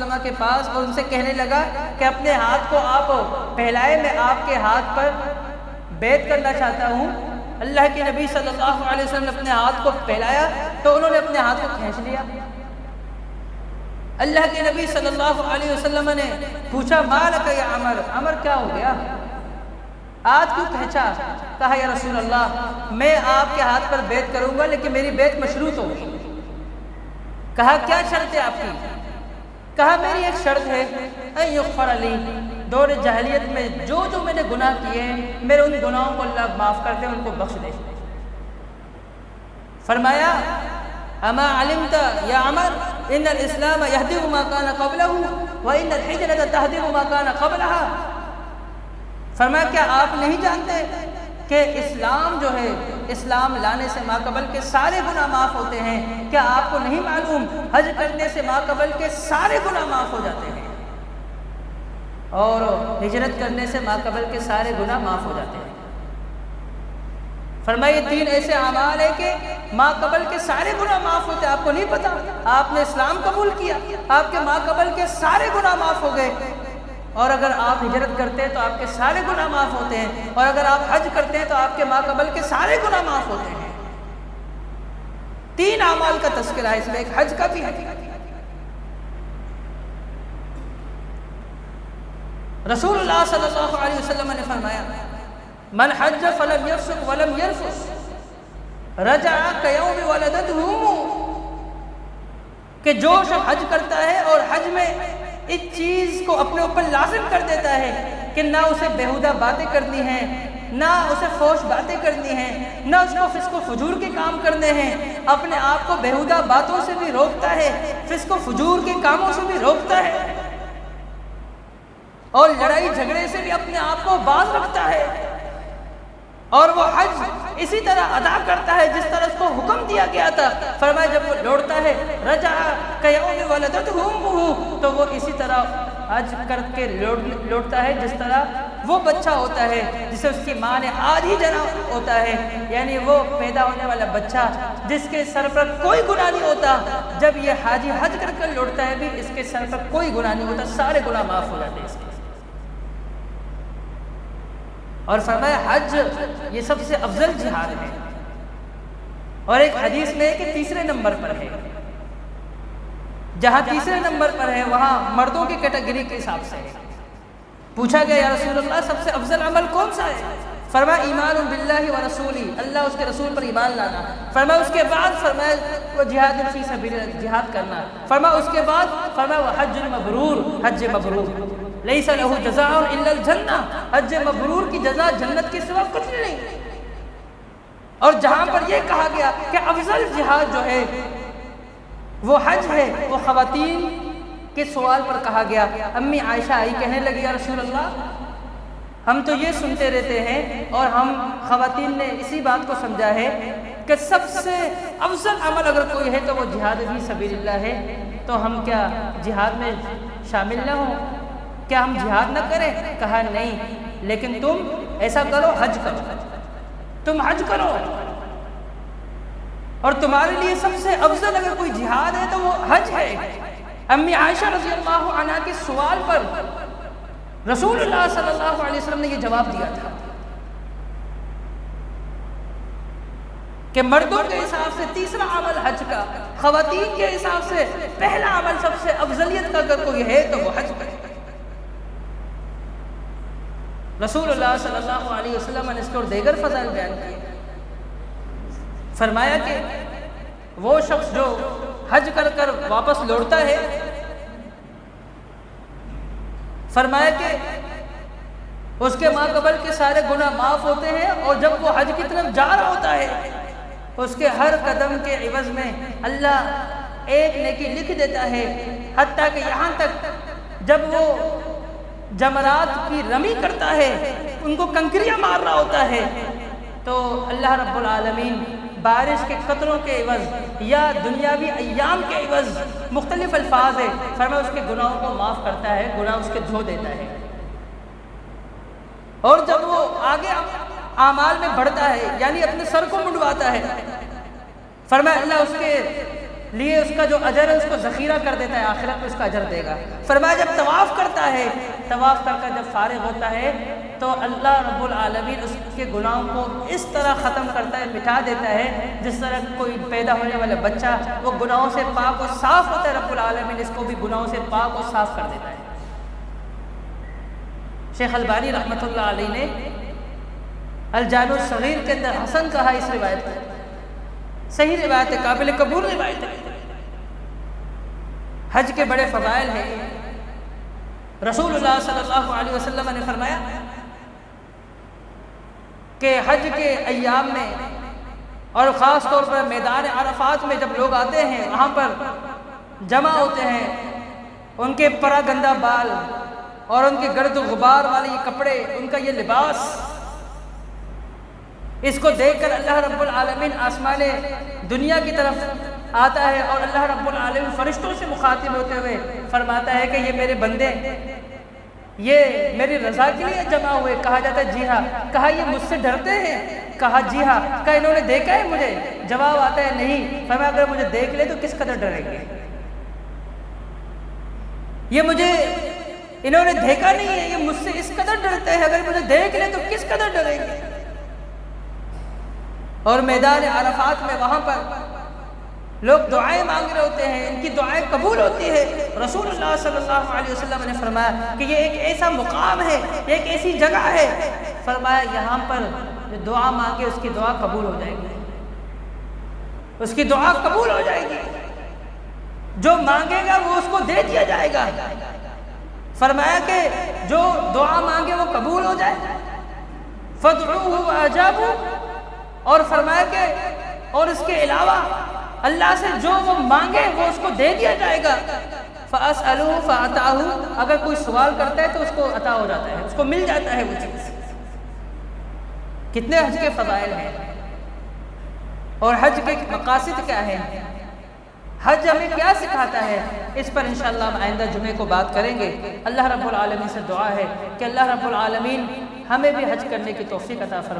वसल्लम के पास और उनसे कहने लगा कि अपने हाथ को आप फैलाए, मैं आपके हाथ पर बैत करना चाहता हूँ। अल्लाह के नबी सल्लल्लाहु अलैहि वसल्लम ने अपने हाथ को फैलाया तो उन्होंने अपने हाथ को खींच लिया। अल्लाह के नबी सल्लल्लाहु अलैहि वसल्लम ने पूछा, मालक या अमर, अमर क्या हो गया, आज क्यों खींचा? कहा, या रसूल अल्लाह, मैं आपके हाथ पर बैत करूंगा लेकिन मेरी बैत मशरूत होगी। कहा, क्या शर्त है आपकी? कहा, मेरी एक शर्त है, अय्युग़फ़र अली, दौर जहलियत में जो जो मैंने गुनाह किए मेरे उन गुनाहों को अल्लाह माफ़ कर दे, उनको बख्श दे। फरमाया, अमा अलिमता या अमर इन्नल इस्लाम यहदिमु मा काना क़ब्लहु व इन्नल हिजरत तहदिमु मा काना क़ब्लहा। फरमाया, क्या आप नहीं जानते कि इस्लाम जो है, इस्लाम लाने से माक़बल के सारे गुनाह माफ़ होते हैं? क्या आपको नहीं मालूम हज करने से माक़बल के सारे गुनाह माफ़ हो जाते हैं और हिजरत करने से माक़बल के सारे गुनाह माफ़ हो जाते हैं। फरमाया, ये 3 ऐसे अमाल है कि माक़बल के सारे गुनाह माफ़ होते हैं। आपको नहीं पता, आपने इस्लाम कबूल किया, आपके माक़बल के सारे गुनाह माफ़ हो गए। और अगर आप हिजरत करते हैं तो आपके सारे गुनाह माफ़ होते हैं, और अगर आप हज करते हैं तो आपके माक़बल के सारे गुनाह माफ़ होते हैं। 3 अमाल का तज़किरा है इसमें, एक हज का भी है। रसूलुल्लाह सल्लल्लाहु अलैहि वसल्लम ने फरमाया, मन हज फलम यफसुक वलम यरफुस रजा कयौम वलदतहु, कि जो शख्स हज करता है और हज में इस चीज़ को अपने ऊपर लाजिम कर देता है कि ना उसे बेहुदा बातें करनी है, ना उसे फोश बातें करनी है, ना उसको फिस्को फजूर के काम करने हैं, अपने आप को बेहुदा बातों से भी रोकता है, फिस्को फजूर के कामों से भी रोकता है और लड़ाई झगड़े से भी अपने आप को बाज रखता है, और वो हज इसी तरह अदा करता है जिस तरह उसको हुक्म दिया गया था। फरमाया, जब वो लौटता है, रजा कयौम वलदतहु, तो वो इसी तरह हज करके लौटता है जिस तरह वो बच्चा होता है जिसे उसकी माँ ने आज ही जना होता है, यानी वो पैदा होने वाला बच्चा जिसके सर पर कोई गुनाह नहीं होता। जब ये हाजी हज करके लौटता है भी इसके सर पर कोई गुनाह नहीं होता, सारे गुनाह माफ़ हो जाते हैं इसके। और फरमाया, हज ये सबसे अफजल जिहाद है। और एक हदीस में है कि 3रे नंबर पर है। जहां 3रे नंबर पर है वहां मर्दों की कैटेगरी के हिसाब से है। पूछा गया, या रसूलुल्लाह, सबसे अफजल अमल कौन सा है? फरमाया, ईमान बिल्लाहि व रसूली, अल्लाह उसके रसूल पर ईमान लाना। फरमाया, उसके बाद फरमाया वो जिहाद फी सबीलिल्लाह, जिहाद करना। फरमाया, उसके बाद फरमाया, व हज्जुल मबरूर, हज मबरूर, लैसा लहू जज़ाउन इल्लल जन्नह, हज मबरूर की जज़ा जन्नत के सिवा कुछ नहीं। और जहां पर यह कहा गया कि अफजल जिहाद जो है वो हज है, वो ख़वातीन के सवाल पर कहा गया। अम्मी आयशा आई, कहने लगी, या रसूल अल्लाह, हम तो ये सुनते रहते हैं और हम ख़वातीन ने इसी बात को समझा है कि सबसे अफजल अमल अगर कोई है तो वो जिहाद फी सबीलिल्लाह है, तो हम क्या जिहाद में शामिल न हों? क्या हम जिहाद न करें? कहा, नहीं, लेकिन तुम ऐसा करो, हज करो, तुम हज करो, और तुम्हारे लिए सबसे अफजल अगर कोई जिहाद है तो वो हज है। अम्मी आयशा रज़ियल्लाहु अन्हा के सवाल पर रसूलुल्लाह सल्लल्लाहु अलैहि वसल्लम ने ये जवाब दिया था कि मर्दों के हिसाब से 3रा अमल हज का, ख़वातीन के हिसाब से पहला अमल सबसे अफजलियत का अगर कोई है तो वो हज करे। रसूलुल्लाह सल्लल्लाहु अलैहि वसल्लम ने इसको और दीगर फ़ज़ाइल बयान किए। फरमाया कि वो शख्स जो हज कर कर वापस लौटता है, फरमाया कि उसके माक़बल के सारे गुनाह माफ़ होते हैं, और जब वो हज की तरफ जा रहा होता है उसके हर कदम के इवज़ में अल्लाह एक नेकी लिख देता है, हत्ता कि यहाँ तक जब वो जमरात की रमी करता है, उनको कंकरियाँ मार रहा होता है, तो अल्लाह रब्बुल आलमीन बारिश के कतरों के इवज़ या दुनियावी अय्याम के इवज़, मुख्तलिफ अल्फाज है, फरमाया उसके गुनाहों को माफ़ करता है, गुनाह उसके धो देता है। और जब वो आगे आमाल में बढ़ता है, यानी अपने सर को मुंडवाता है, फरमाया अल्लाह उसके लिए उसका जो अजर है उसको ज़ख़ीरा कर देता है, आखिरत में उसका अजर देगा। फरमाया जब तवाफ़ करता है, तवाफ़ कर जब फारिग होता है तो अल्लाह रब्बुल आलमीन उसके गुनाहों को इस तरह ख़त्म करता है, मिटा देता है, जिस तरह कोई पैदा होने वाला बच्चा वो गुनाहों से पाक और साफ़ होता है, रब्बुल आलमीन इसको भी गुनाहों से पाक और साफ़ कर देता है। शेख अलबानी रहमतुल्लाह अलैहि ने अल-जामिउ सगीर के अंदर हसन कहा इस रिवायत को, सही रिवायत है, काबिल कबूल रिवायत है। हज के बड़े फ़ज़ाइल हैं। रसूलुल्लाह सल्लल्लाहु अलैहि वसल्लम ने फरमाया कि हज के अय्याम में और ख़ास तौर पर मैदान अरफात में जब लोग आते हैं, वहाँ पर जमा होते हैं, उनके परागंदा बाल और उनके गर्द गुबार वाले ये कपड़े, उनका ये लिबास, इसको देखकर अल्लाह रब्बुल आलमीन आसमान दुनिया की तरफ आता है और अल्लाह रब्बुल आलमीन फरिश्तों से मुखातिब होते हुए फरमाता है कि ये मेरे बंदे, ये मेरी रज़ा के लिए जमा हुए। कहा जाता है जी हाँ। कहा ये मुझसे डरते हैं? कहा जी हाँ। कहा इन्होंने देखा है मुझे? जवाब आता है नहीं। फरमाया अगर मुझे देख ले तो किस कदर डरेंगे? ये मुझे इन्होंने देखा नहीं है, ये मुझसे इस कदर डरते हैं, अगर मुझे देख ले तो किस कदर डरेंगे? और मैदान अरफात में वहाँ पर लोग दुआएं मांग रहे होते हैं, इनकी दुआएं कबूल होती है। रसूलुल्लाह सल्लल्लाहु अलैहि वसल्लम ने फरमाया कि ये एक ऐसा मुकाम है, एक ऐसी जगह है, फरमाया यहाँ पर जो दुआ मांगे उसकी दुआ कबूल हो जाएगी, उसकी दुआ कबूल हो जाएगी, जो मांगेगा वो उसको दे दिया जाएगा। फरमाया कि जो दुआ मांगे वो कबूल हो जाए, फदउहु वअजाबू, और फरमाया कि और इसके अलावा अल्लाह से जो वो मांगे वो उसको दे दिया जाएगा। फ़असअलू फ़अताहू, अगर कोई सवाल करता है तो उसको अता हो जाता है, उसको मिल जाता है वो चीज़। कितने हज के फ़ज़ाइल हैं और हज के मक़ासिद क्या है, हज हमें क्या सिखाता है, इस पर इंशाअल्लाह हम आइंदा जुमे को बात करेंगे। अल्लाह रब्बुल आलमीन से दुआ है कि अल्लाह रब्बुल आलमीन हमें भी हज करने की तौफ़ीक़ अता फरमाए।